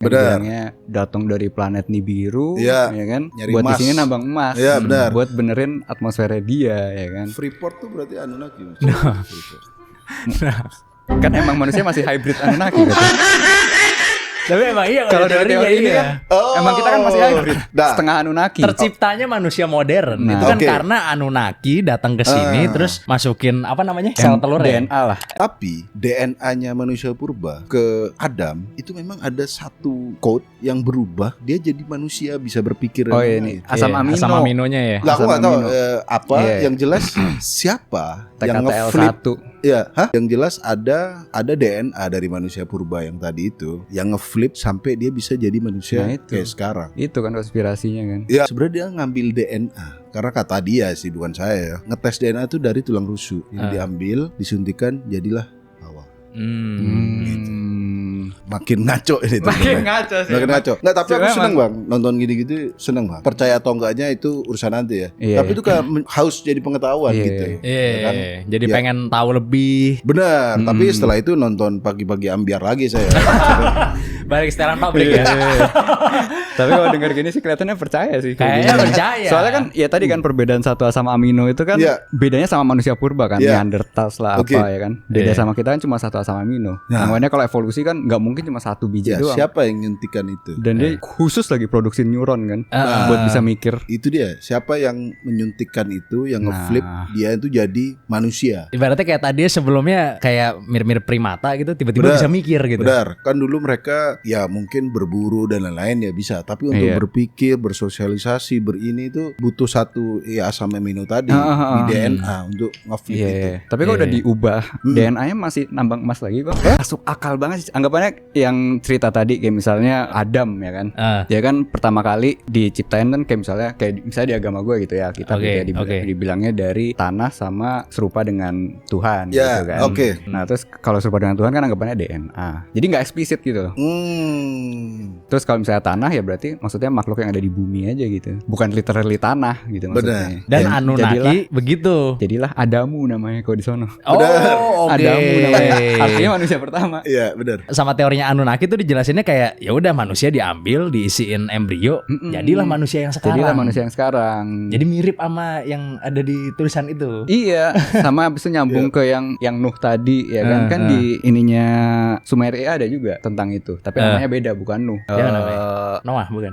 Benar. Bilangnya datang dari planet Nibiru, Iya, ya kan? nyari Buat emas. di sini nambang emas. Iya, benar. Buat benerin atmosfernya dia, ya kan? Freeport tuh berarti Anunnaki. Freeport. Kan emang manusia masih hybrid Anunnaki gitu. Tapi emang iya Kalau dari teori ini kan emang kita kan masih hybrid, Nah. setengah Anunnaki. terciptanya manusia modern Nah. itu kan Oke. karena Anunnaki datang ke sini terus masukin apa namanya sel telur ya. DNA lah. Tapi DNA-nya manusia purba ke Adam itu memang ada satu code yang berubah, dia jadi manusia bisa berpikir. Oh dan ini lain-lain. asam Iya, amino. asam aminonya ya. Lah aku asam nggak tahu amino. apa Iya. yang jelas siapa yang ngeflip. TKTL1. Ya, yang jelas ada DNA dari manusia purba yang tadi itu yang ngeflip sampai dia bisa jadi manusia Nah, itu. kayak sekarang. Itu kan konspirasinya kan. Ya, sebenarnya dia ngambil DNA. Karena kata dia sih, bukan saya ya. Ngetes DNA itu dari tulang rusuk. Yang diambil, disuntikan, jadilah Hawa. Makin ngaco ini tuh. ngaco Makin ngaco. Nggak, tapi aku Cuma seneng bang nonton gini-gitu, seneng bang. Percaya atau enggaknya itu urusan nanti ya. Iya. Tapi itu kayak haus jadi pengetahuan Iya. gitu. Iya, Ya kan? jadi Ya. pengen tahu lebih. Benar. Tapi setelah itu nonton pagi-pagi ambiar lagi saya. Balik setelan pabrik ya. Tapi kalau denger gini sih kelihatannya percaya sih. kayak Kayaknya gini. percaya. Soalnya kan ya tadi kan perbedaan satu asam amino itu kan Iya. bedanya sama manusia purba kan, Iya. Neanderthals lah Oke. apa ya kan. Beda Iya. sama kita kan cuma satu asam amino. Nah. Makanya kalau evolusi kan nggak mungkin cuma satu biji Ya, doang. siapa yang nyuntikan itu? Dan dia khusus lagi produksi neuron kan buat bisa mikir. Itu dia. Siapa yang menyuntikkan itu, yang Nah. ngeflip dia itu jadi manusia. Ibaratnya kayak tadi sebelumnya kayak mirip-mirip primata gitu, tiba-tiba Benar. bisa mikir gitu. Benar, kan dulu mereka ya mungkin berburu dan lain-lain ya bisa, tapi untuk Iya. berpikir, bersosialisasi, berini itu butuh satu ya asam amino tadi di DNA untuk ngeflip Iya. itu. Tapi kalau Iya. udah diubah DNA-nya masih nambang emas lagi kok. Masuk akal banget sih. Anggapannya yang cerita tadi kayak misalnya Adam ya kan. Dia kan pertama kali diciptain kan kayak misalnya di agama gue gitu ya. Kita Oke, kayak oke. dibilangnya dari tanah sama serupa dengan Tuhan Ya, gitu kan. oke. Nah, terus kalau serupa dengan Tuhan kan anggapannya DNA. Jadi nggak eksplisit gitu loh. Terus kalau misalnya tanah ya berarti maksudnya makhluk yang ada di bumi aja gitu. Bukan literally tanah gitu maksudnya. Dan Ya, Anunnaki begitu. jadilah Adamu namanya kalau di sono. Oh, oke. Adamu namanya. Artinya manusia pertama. Iya, benar. Sama teorinya Anunnaki tuh dijelasinnya kayak ya udah manusia diambil, diisiin embrio, jadilah manusia yang sekarang. Jadilah manusia yang sekarang. Jadi mirip sama yang ada di tulisan itu. Iya, sama habis itu nyambung ke yang Nuh tadi ya kan. Kan di ininya Sumeria ada juga tentang itu. Tapi namanya beda, bukan Nuh. Dia namanya Noah bukan?